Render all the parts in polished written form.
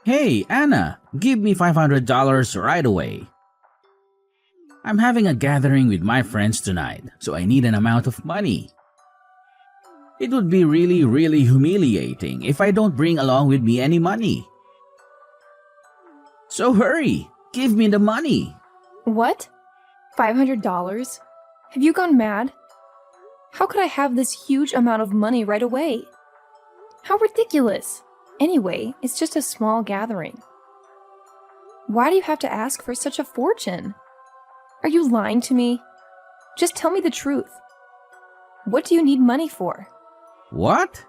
Hey, Anna, give me $500 right away. I'm having a gathering with my friends tonight, so I need an amount of money. It would be really humiliating if I don't bring along with me any money. So hurry, give me the money. What? $500? Have you gone mad? How could I have this huge amount of money right away? How ridiculous! Anyway, it's just a small gathering. Why do you have to ask for such a fortune? Are you lying to me? Just tell me the truth. What do you need money for? What?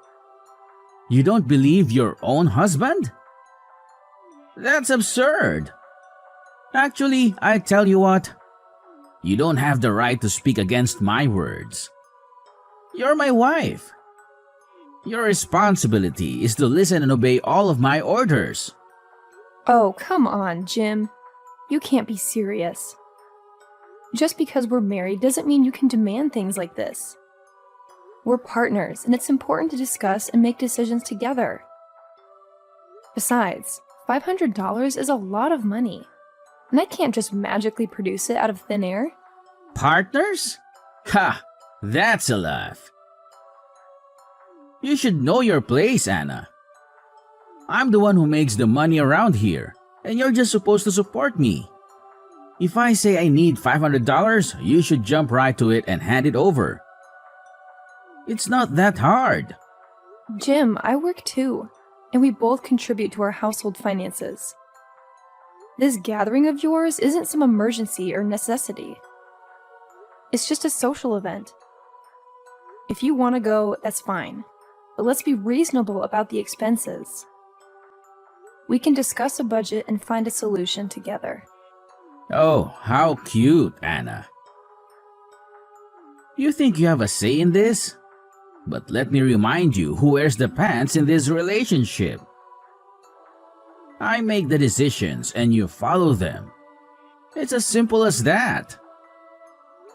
You don't believe your own husband? That's absurd. Actually, I tell you what. You don't have the right to speak against my words. You're my wife. Your responsibility is to listen and obey all of my orders. Oh, come on, Jim. You can't be serious. Just because we're married doesn't mean you can demand things like this. We're partners, and it's important to discuss and make decisions together. Besides, $500 is a lot of money, and I can't just magically produce it out of thin air. Partners? Ha! That's a laugh. You should know your place, Anna. I'm the one who makes the money around here, and you're just supposed to support me. If I say I need $500, you should jump right to it and hand it over. It's not that hard. Jim, I work too, and we both contribute to our household finances. This gathering of yours isn't some emergency or necessity. It's just a social event. If you want to go, that's fine, but let's be reasonable about the expenses. We can discuss a budget and find a solution together. Oh, how cute, Anna. You think you have a say in this? But let me remind you who wears the pants in this relationship. I make the decisions and you follow them. It's as simple as that.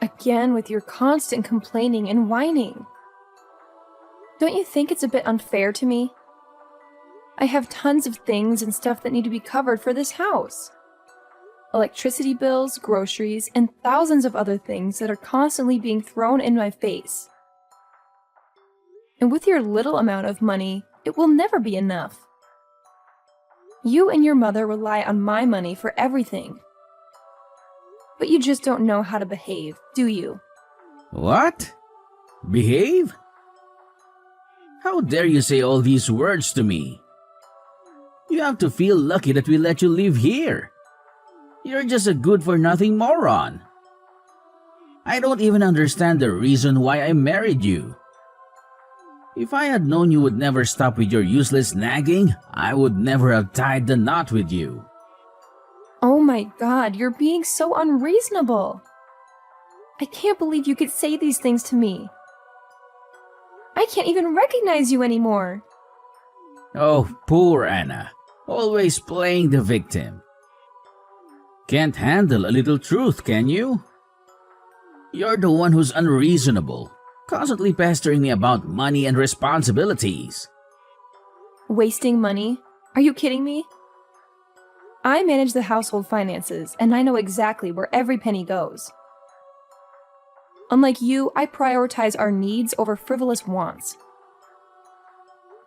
Again with your constant complaining and whining. Don't you think it's a bit unfair to me? I have tons of things and stuff that need to be covered for this house. Electricity bills, groceries, and thousands of other things that are constantly being thrown in my face. And with your little amount of money, it will never be enough. You and your mother rely on my money for everything. But you just don't know how to behave, do you? What? Behave? How dare you say all these words to me? You have to feel lucky that we let you live here. You're just a good-for-nothing moron. I don't even understand the reason why I married you. If I had known you would never stop with your useless nagging, I would never have tied the knot with you. Oh my God, you're being so unreasonable. I can't believe you could say these things to me. I can't even recognize you anymore. Oh, poor Anna. Always playing the victim. Can't handle a little truth, can you? You're the one who's unreasonable, constantly pestering me about money and responsibilities. Wasting money? Are you kidding me? I manage the household finances, and I know exactly where every penny goes. Unlike you, I prioritize our needs over frivolous wants.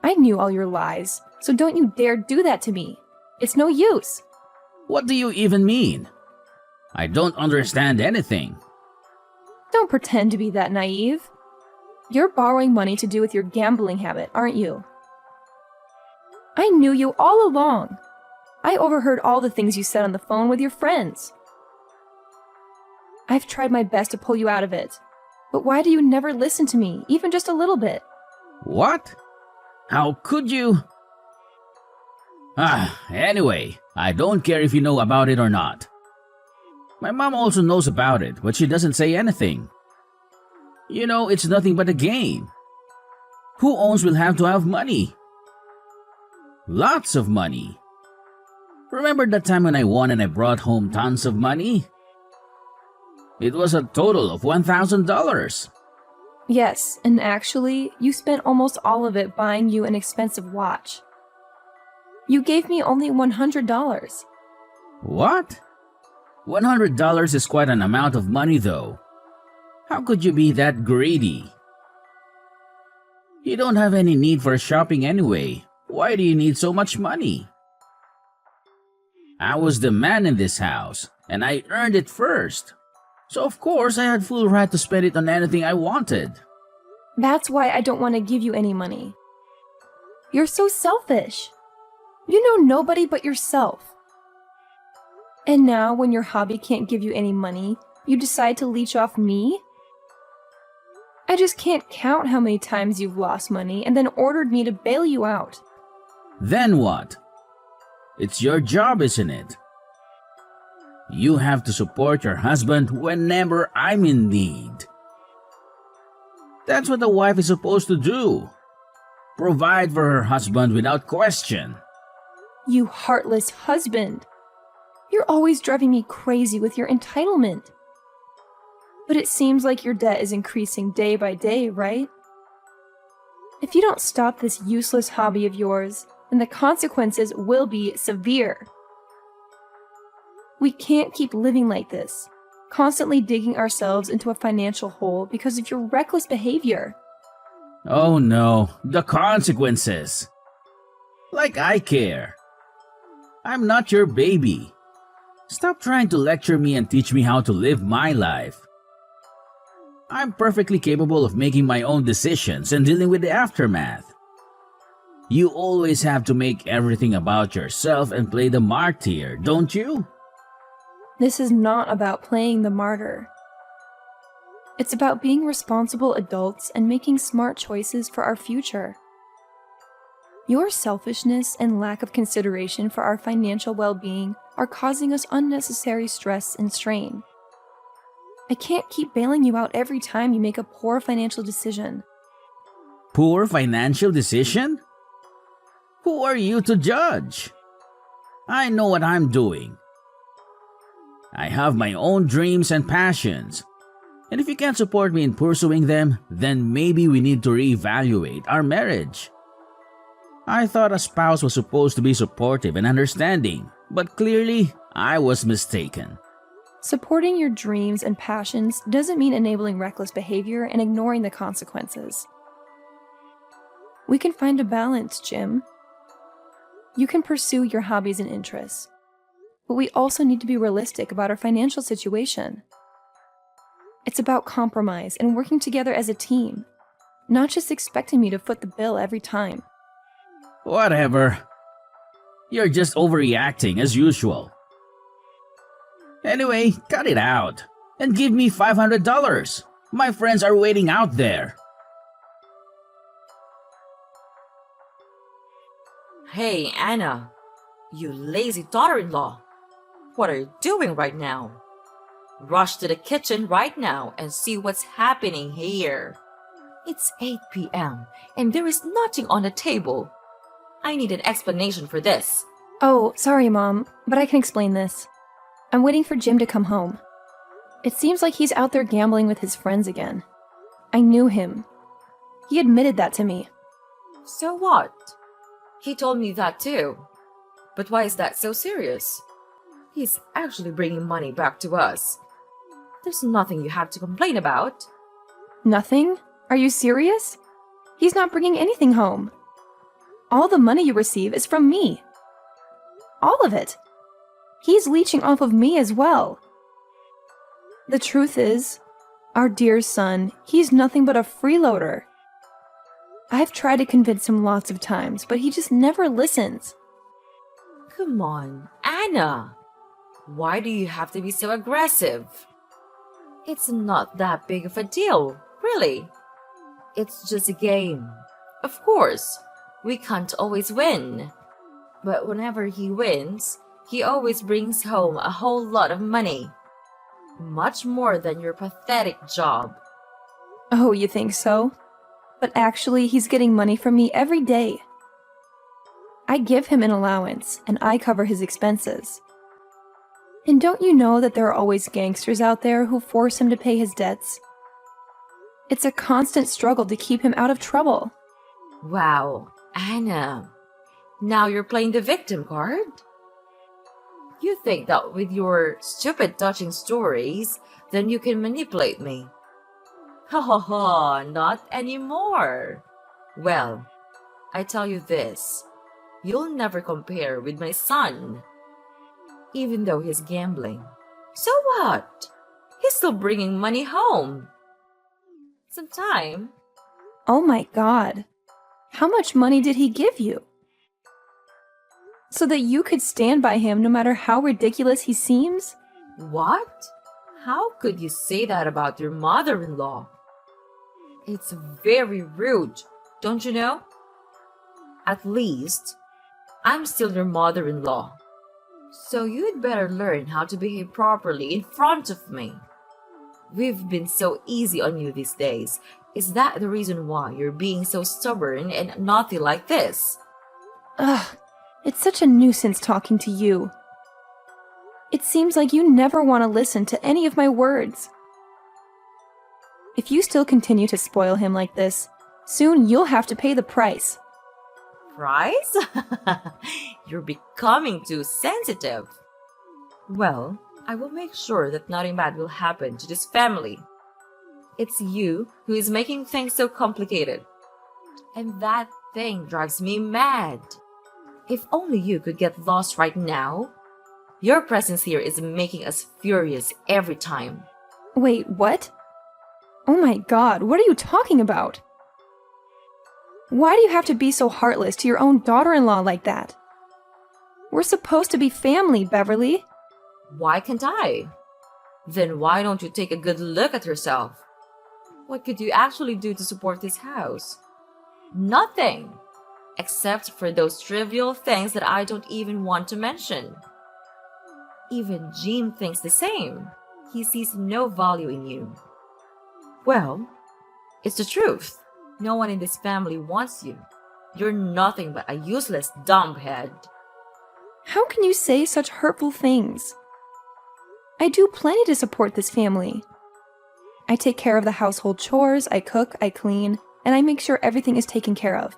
I knew all your lies, so don't you dare do that to me. It's no use. What do you even mean? I don't understand anything. Don't pretend to be that naive. You're borrowing money to do with your gambling habit, aren't you? I knew you all along. I overheard all the things you said on the phone with your friends. I've tried my best to pull you out of it. But why do you never listen to me, even just a little bit? What? How could you? Anyway, I don't care if you know about it or not. My mom also knows about it, but she doesn't say anything. You know, it's nothing but a game. Who owns will have to have money. Lots of money. Remember that time when I won and I brought home tons of money? It was a total of $1,000. Yes, and actually, you spent almost all of it buying you an expensive watch. You gave me only $100. What? $100 is quite an amount of money, though. How could you be that greedy? You don't have any need for shopping anyway. Why do you need so much money? I was the man in this house, and I earned it first. So of course I had full right to spend it on anything I wanted. That's why I don't want to give you any money. You're so selfish. You know nobody but yourself. And now, when your hobby can't give you any money, you decide to leech off me? I just can't count how many times you've lost money and then ordered me to bail you out. Then what? It's your job, isn't it? You have to support your husband whenever I'm in need. That's what a wife is supposed to do. Provide for her husband without question. You heartless husband. You're always driving me crazy with your entitlement. But it seems like your debt is increasing day by day, right? If you don't stop this useless hobby of yours, then the consequences will be severe. We can't keep living like this, constantly digging ourselves into a financial hole because of your reckless behavior. Oh no, the consequences. Like I care. I'm not your baby. Stop trying to lecture me and teach me how to live my life. I'm perfectly capable of making my own decisions and dealing with the aftermath. You always have to make everything about yourself and play the martyr, don't you? This is not about playing the martyr. It's about being responsible adults and making smart choices for our future. Your selfishness and lack of consideration for our financial well-being are causing us unnecessary stress and strain. I can't keep bailing you out every time you make a poor financial decision. Poor financial decision? Who are you to judge? I know what I'm doing. I have my own dreams and passions. And if you can't support me in pursuing them, then maybe we need to reevaluate our marriage. I thought a spouse was supposed to be supportive and understanding, but clearly I was mistaken. Supporting your dreams and passions doesn't mean enabling reckless behavior and ignoring the consequences. We can find a balance, Jim. You can pursue your hobbies and interests, but we also need to be realistic about our financial situation. It's about compromise and working together as a team, not just expecting me to foot the bill every time. Whatever. You're just overreacting as usual. Anyway, cut it out and give me $500. My friends are waiting out there. Hey, Anna, you lazy daughter-in-law. What are you doing right now? Rush to the kitchen right now and see what's happening here. It's 8 p.m. and there is nothing on the table. I need an explanation for this. Oh, sorry, Mom, but I can explain this. I'm waiting for Jim to come home. It seems like he's out there gambling with his friends again. I knew him. He admitted that to me. So what? He told me that too. But why is that so serious? He's actually bringing money back to us. There's nothing you have to complain about. Nothing? Are you serious? He's not bringing anything home. All the money you receive is from me. All of it. He's leeching off of me as well. The truth is, our dear son, he's nothing but a freeloader. I've tried to convince him lots of times, but he just never listens. Come on, Anna. Why do you have to be so aggressive? It's not that big of a deal, really. It's just a game. Of course, we can't always win. But whenever he wins, he always brings home a whole lot of money. Much more than your pathetic job. Oh, you think so? But actually, he's getting money from me every day. I give him an allowance, and I cover his expenses. And don't you know that there are always gangsters out there who force him to pay his debts? It's a constant struggle to keep him out of trouble. Wow, Anna. Now you're playing the victim card? You think that with your stupid touching stories, then you can manipulate me. Ha ha ha, not anymore. Well, I tell you this, you'll never compare with my son. Even though he's gambling. So what? He's still bringing money home. Sometime. Oh my god. How much money did he give you? So that you could stand by him no matter how ridiculous he seems? What? How could you say that about your mother-in-law? It's very rude, don't you know? At least, I'm still your mother-in-law. So you'd better learn how to behave properly in front of me. We've been so easy on you these days. Is that the reason why you're being so stubborn and naughty like this? Ugh, it's such a nuisance talking to you. It seems like you never want to listen to any of my words. If you still continue to spoil him like this, soon you'll have to pay the price. Price? You're becoming too sensitive. Well, I will make sure that nothing bad will happen to this family. It's you who is making things so complicated. And that thing drives me mad. If only you could get lost right now. Your presence here is making us furious every time. Wait, what? Oh my god, what are you talking about? Why do you have to be so heartless to your own daughter-in-law like that? We're supposed to be family, Beverly. Why can't I? Then why don't you take a good look at yourself? What could you actually do to support this house? Nothing! Except for those trivial things that I don't even want to mention. Even Jim thinks the same. He sees no value in you. Well, it's the truth. No one in this family wants you. You're nothing but a useless dumbhead. How can you say such hurtful things? I do plenty to support this family. I take care of the household chores, I cook, I clean, and I make sure everything is taken care of.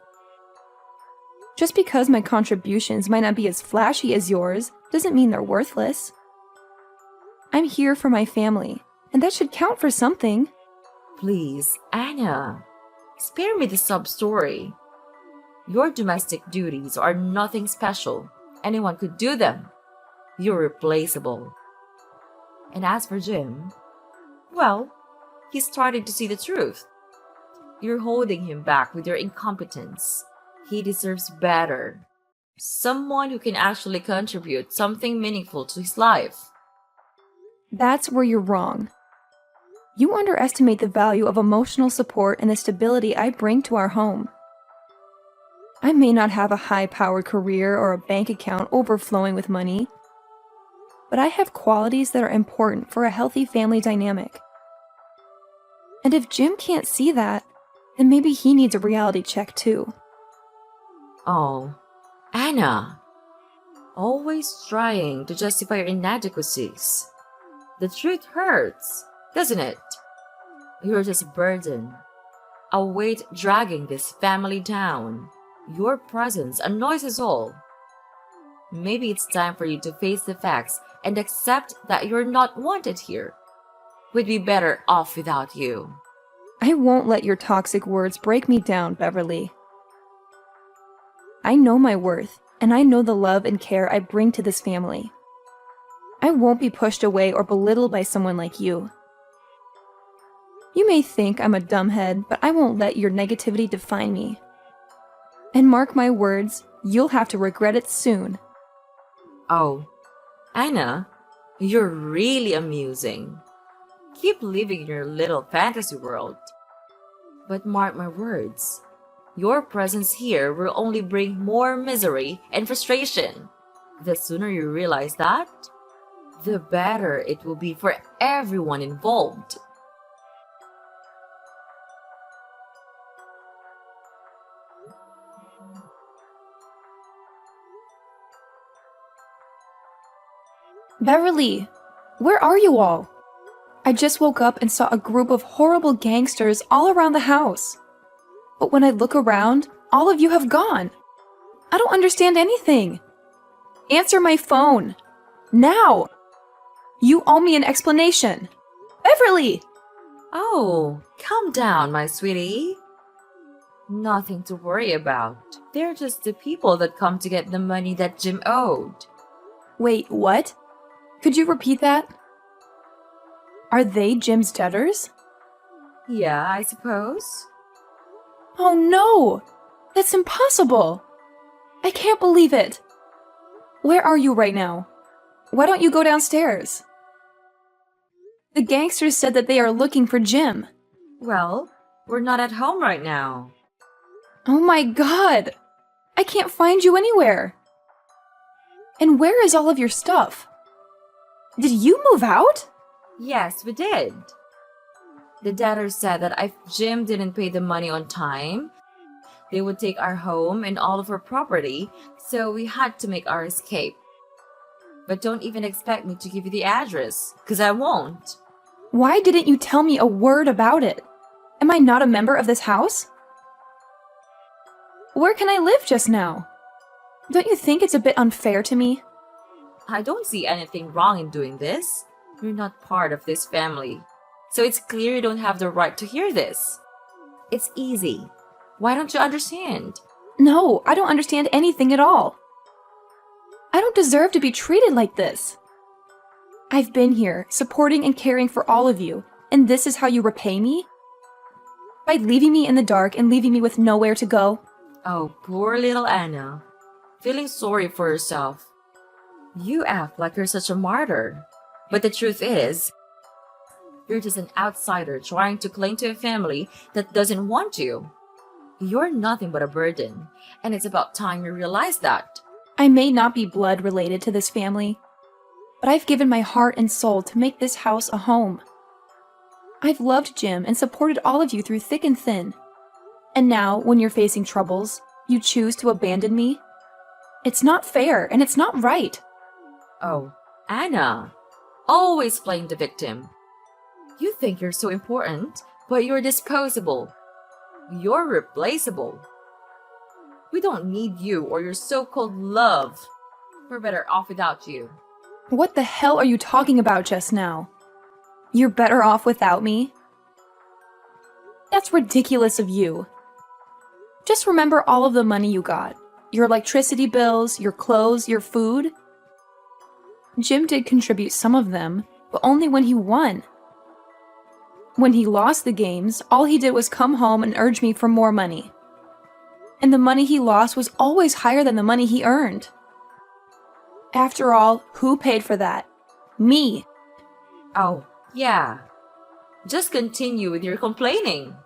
Just because my contributions might not be as flashy as yours doesn't mean they're worthless. I'm here for my family, and that should count for something. Please, Anna, spare me the sub-story. Your domestic duties are nothing special. Anyone could do them. You're replaceable. And as for Jim, well, he's starting to see the truth. You're holding him back with your incompetence. He deserves better. Someone who can actually contribute something meaningful to his life. That's where you're wrong. You underestimate the value of emotional support and the stability I bring to our home. I may not have a high-powered career or a bank account overflowing with money, but I have qualities that are important for a healthy family dynamic. And if Jim can't see that, then maybe he needs a reality check too. Oh, Anna. Always trying to justify your inadequacies. The truth hurts, doesn't it? You're just a burden. A weight dragging this family down. Your presence annoys us all. Maybe it's time for you to face the facts and accept that you're not wanted here. We'd be better off without you. I won't let your toxic words break me down, Beverly. I know my worth, and I know the love and care I bring to this family. I won't be pushed away or belittled by someone like you. You may think I'm a dumbhead, but I won't let your negativity define me. And mark my words, you'll have to regret it soon. Oh, Anna, you're really amusing. Keep living in your little fantasy world. But mark my words, your presence here will only bring more misery and frustration. The sooner you realize that, the better it will be for everyone involved. Beverly, where are you all? I just woke up and saw a group of horrible gangsters all around the house. But when I look around, all of you have gone. I don't understand anything. Answer my phone. Now! You owe me an explanation. Beverly! Oh, calm down, my sweetie. Nothing to worry about. They're just the people that come to get the money that Jim owed. Wait, what? Could you repeat that? Are they Jim's debtors? Yeah, I suppose. Oh no! That's impossible! I can't believe it! Where are you right now? Why don't you go downstairs? The gangsters said that they are looking for Jim. Well, we're not at home right now. Oh my god! I can't find you anywhere! And where is all of your stuff? Did you move out? Yes, we did. The debtors said that if Jim didn't pay the money on time, they would take our home and all of our property, so we had to make our escape. But don't even expect me to give you the address, because I won't. Why didn't you tell me a word about it? Am I not a member of this house? Where can I live just now? Don't you think it's a bit unfair to me? I don't see anything wrong in doing this. You're not part of this family. So it's clear you don't have the right to hear this. It's easy. Why don't you understand? No, I don't understand anything at all. I don't deserve to be treated like this. I've been here, supporting and caring for all of you, and this is how you repay me? By leaving me in the dark and leaving me with nowhere to go? Oh, poor little Anna. Feeling sorry for yourself. You act like you're such a martyr. But the truth is, you're just an outsider trying to cling to a family that doesn't want you. You're nothing but a burden, and it's about time you realize that. I may not be blood related to this family, but I've given my heart and soul to make this house a home. I've loved Jim and supported all of you through thick and thin. And now, when you're facing troubles, you choose to abandon me? It's not fair, and it's not right. Oh, Anna. Always playing the victim. You think you're so important, but you're disposable. You're replaceable. We don't need you or your so-called love. We're better off without you. What the hell are you talking about just now? You're better off without me? That's ridiculous of you. Just remember all of the money you got. Your electricity bills, your clothes, your food. Jim did contribute some of them, but only when he won. When he lost the games, all he did was come home and urge me for more money. And the money he lost was always higher than the money he earned. After all, who paid for that? Me. Oh, yeah. Just continue with your complaining.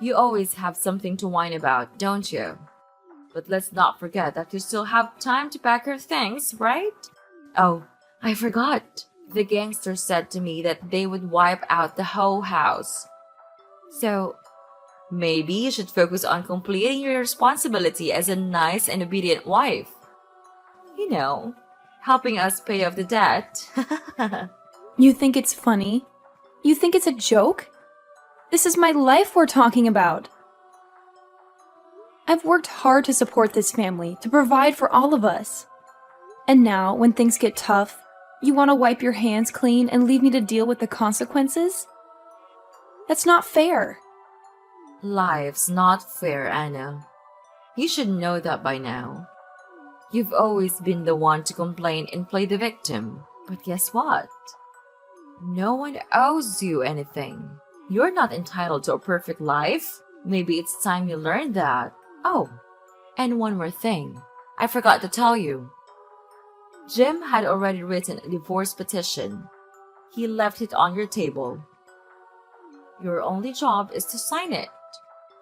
You always have something to whine about, don't you? But let's not forget that you still have time to pack your things, right? Oh, I forgot. The gangsters said to me that they would wipe out the whole house. So, maybe you should focus on completing your responsibility as a nice and obedient wife. You know, helping us pay off the debt. You think it's funny? You think it's a joke? This is my life we're talking about. I've worked hard to support this family, to provide for all of us. And now, when things get tough, you want to wipe your hands clean and leave me to deal with the consequences? That's not fair. Life's not fair, Anna. You should know that by now. You've always been the one to complain and play the victim. But guess what? No one owes you anything. You're not entitled to a perfect life. Maybe it's time you learned that. Oh, and one more thing. I forgot to tell you. Jim had already written a divorce petition. He left it on your table. Your only job is to sign it.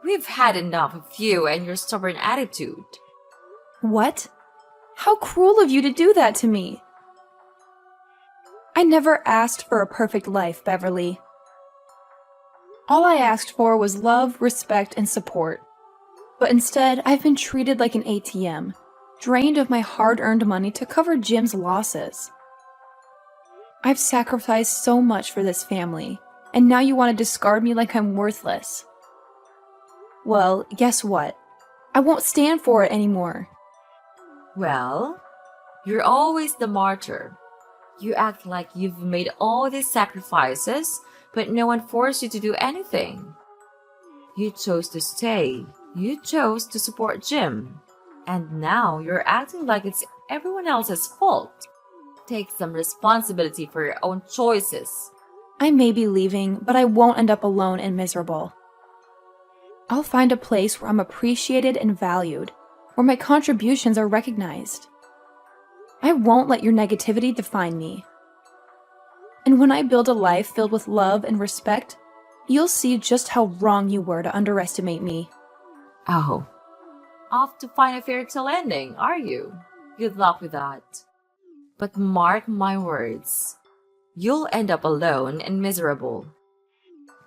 We've had enough of you and your stubborn attitude. What? How cruel of you to do that to me. I never asked for a perfect life, Beverly. All I asked for was love, respect, and support. But instead, I've been treated like an ATM, drained of my hard-earned money to cover Jim's losses. I've sacrificed so much for this family, and now you want to discard me like I'm worthless. Well, guess what? I won't stand for it anymore. Well, you're always the martyr. You act like you've made all these sacrifices, but no one forced you to do anything. You chose to stay. You chose to support Jim. And now you're acting like it's everyone else's fault. Take some responsibility for your own choices. I may be leaving, but I won't end up alone and miserable. I'll find a place where I'm appreciated and valued, where my contributions are recognized. I won't let your negativity define me. And when I build a life filled with love and respect, you'll see just how wrong you were to underestimate me. Oh, off to find a fairy tale ending, are you? Good luck with that. But mark my words, you'll end up alone and miserable.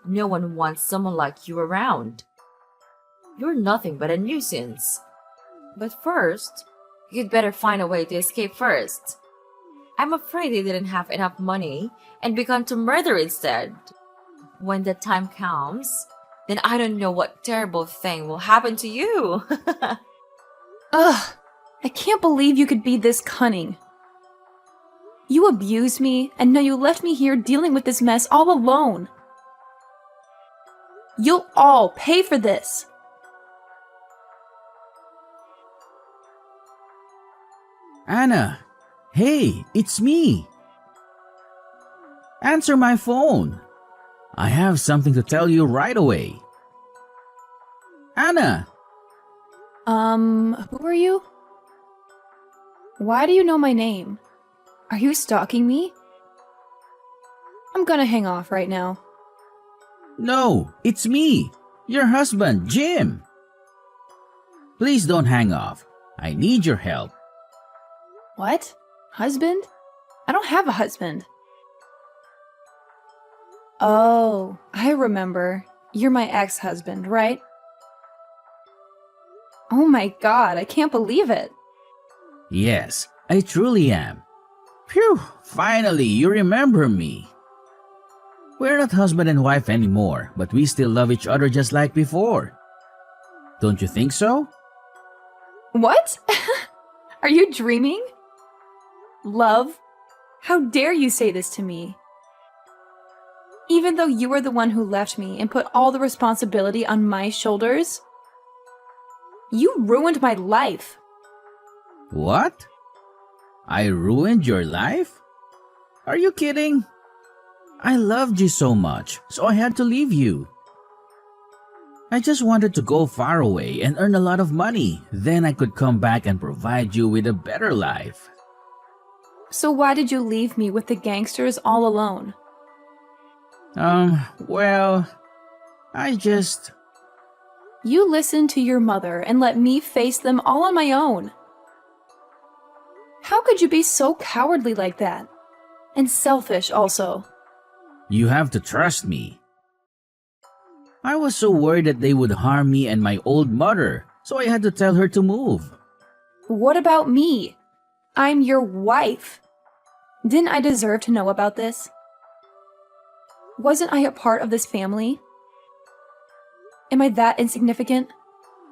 No one wants someone like you around. You're nothing but a nuisance. But first, you'd better find a way to escape first. I'm afraid they didn't have enough money and begun to murder instead. When the time comes, then I don't know what terrible thing will happen to you. Ugh, I can't believe you could be this cunning. You abused me, and now you left me here dealing with this mess all alone. You'll all pay for this. Anna, hey, it's me. Answer my phone. I have something to tell you right away. Anna! Who are you? Why do you know my name? Are you stalking me? I'm gonna hang off right now. No, it's me, your husband, Jim. Please don't hang off. I need your help. What? Husband? I don't have a husband. Oh, I remember. You're my ex-husband, right? Oh my god, I can't believe it. Yes, I truly am. Phew, finally you remember me. We're not husband and wife anymore, but we still love each other just like before. Don't you think so? What? Are you dreaming? Love? How dare you say this to me? Even though you were the one who left me and put all the responsibility on my shoulders? You ruined my life. What? I ruined your life? Are you kidding? I loved you so much, so I had to leave you. I just wanted to go far away and earn a lot of money. Then I could come back and provide you with a better life. So why did you leave me with the gangsters all alone? Well, I just... You listened to your mother and let me face them all on my own. How could you be so cowardly like that? And selfish also. You have to trust me. I was so worried that they would harm me and my old mother, so I had to tell her to move. What about me? I'm your wife. Didn't I deserve to know about this? Wasn't I a part of this family? Am I that insignificant?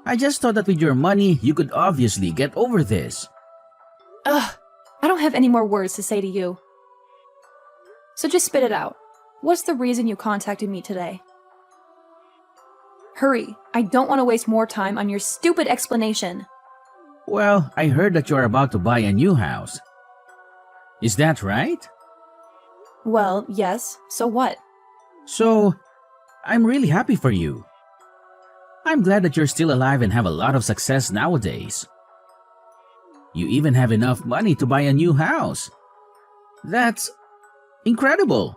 I just thought that with your money, you could obviously get over this. Ugh, I don't have any more words to say to you. So just spit it out. What's the reason you contacted me today? Hurry, I don't want to waste more time on your stupid explanation. Well, I heard that you're about to buy a new house. Is that right? Well, yes, so what? So, I'm really happy for you. I'm glad that you're still alive and have a lot of success nowadays. You even have enough money to buy a new house. That's incredible.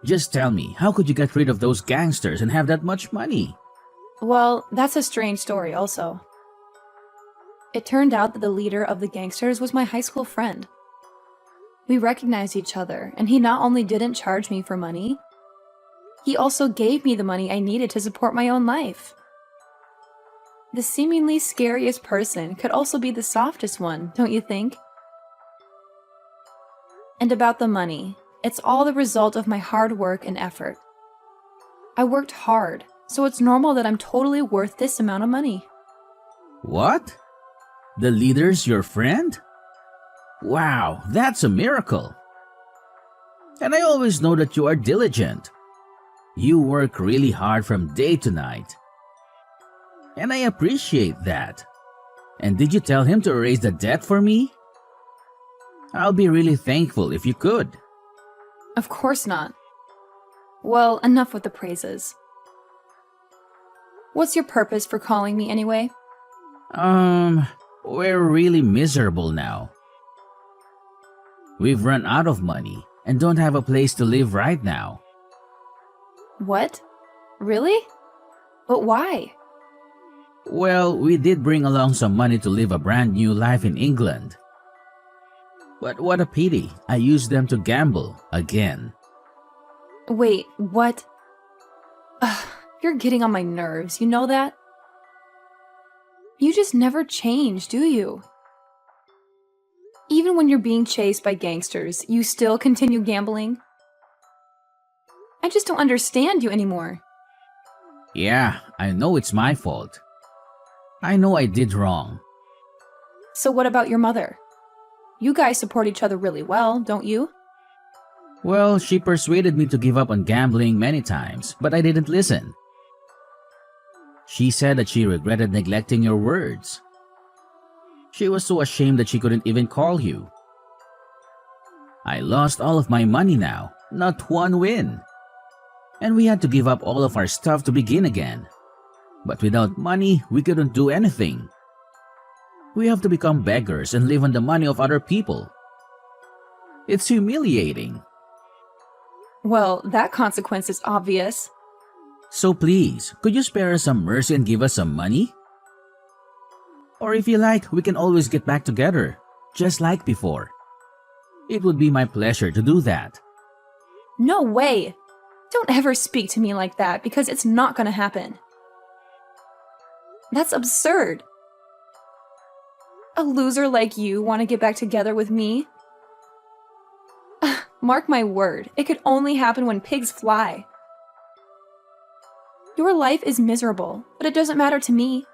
Just tell me, how could you get rid of those gangsters and have that much money? Well, that's a strange story also. It turned out that the leader of the gangsters was my high school friend. We recognized each other, and he not only didn't charge me for money, he also gave me the money I needed to support my own life. The seemingly scariest person could also be the softest one, don't you think? And about the money, it's all the result of my hard work and effort. I worked hard, so it's normal that I'm totally worth this amount of money. What? The leader's your friend? Wow, that's a miracle. And I always know that you are diligent. You work really hard from day to night. And I appreciate that. And did you tell him to erase the debt for me? I'll be really thankful if you could. Of course not. Well, enough with the praises. What's your purpose for calling me anyway? We're really miserable now. We've run out of money and don't have a place to live right now. What? Really? But why? Well, we did bring along some money to live a brand new life in England. But what a pity, I used them to gamble again. Wait, what? Ugh, you're getting on my nerves, you know that? You just never change, do you? Even when you're being chased by gangsters, you still continue gambling? I just don't understand you anymore. Yeah, I know it's my fault. I know I did wrong. So what about your mother? You guys support each other really well, don't you? Well, she persuaded me to give up on gambling many times, but I didn't listen. She said that she regretted neglecting your words. She was so ashamed that she couldn't even call you. I lost all of my money now, not one win. And we had to give up all of our stuff to begin again. But without money, we couldn't do anything. We have to become beggars and live on the money of other people. It's humiliating. Well, that consequence is obvious. So please, could you spare us some mercy and give us some money? Or if you like, we can always get back together, just like before. It would be my pleasure to do that. No way! Don't ever speak to me like that because it's not gonna happen. That's absurd. A loser like you want to get back together with me? Mark my word, it could only happen when pigs fly. Your life is miserable, but it doesn't matter to me.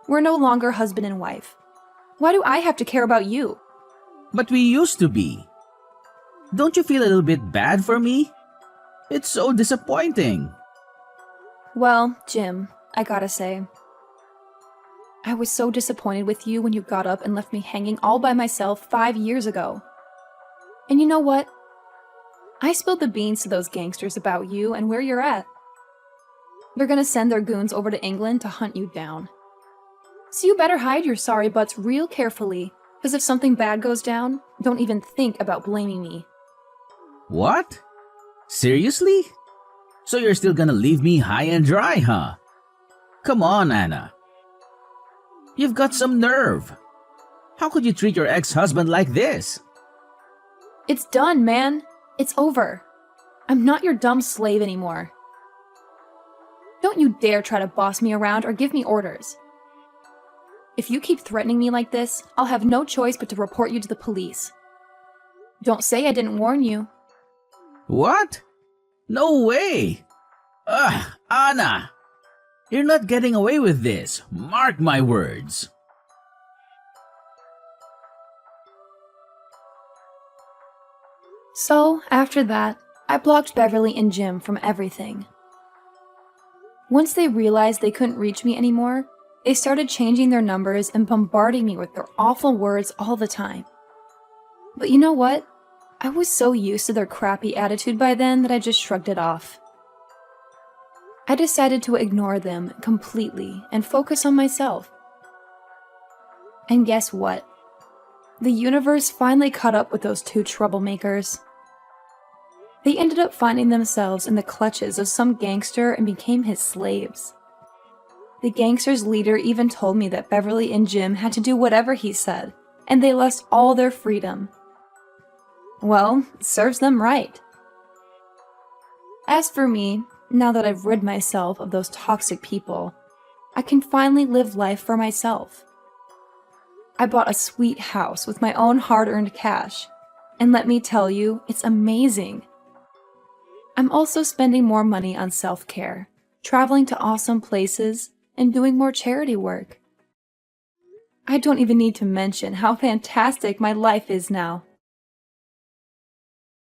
We're no longer husband and wife. Why do I have to care about you? But we used to be. Don't you feel a little bit bad for me? It's so disappointing. Well, Jim, I gotta say, I was so disappointed with you when you got up and left me hanging all by myself 5 years ago. And you know what? I spilled the beans to those gangsters about you and where you're at. They're gonna send their goons over to England to hunt you down. So you better hide your sorry butts real carefully, because if something bad goes down, don't even think about blaming me. What? Seriously? So you're still gonna leave me high and dry, huh? Come on, Anna. You've got some nerve. How could you treat your ex-husband like this? It's done, man. It's over. I'm not your dumb slave anymore. Don't you dare try to boss me around or give me orders. If you keep threatening me like this, I'll have no choice but to report you to the police. Don't say I didn't warn you. What? No way! Ugh, Anna! You're not getting away with this. Mark my words. So, after that, I blocked Beverly and Jim from everything. Once they realized they couldn't reach me anymore, they started changing their numbers and bombarding me with their awful words all the time. But you know what? I was so used to their crappy attitude by then that I just shrugged it off. I decided to ignore them completely and focus on myself. And guess what? The universe finally caught up with those two troublemakers. They ended up finding themselves in the clutches of some gangster and became his slaves. The gangster's leader even told me that Beverly and Jim had to do whatever he said, and they lost all their freedom. Well, it serves them right. As for me, now that I've rid myself of those toxic people, I can finally live life for myself. I bought a sweet house with my own hard-earned cash, and let me tell you, it's amazing. I'm also spending more money on self-care, traveling to awesome places, and doing more charity work. I don't even need to mention how fantastic my life is now.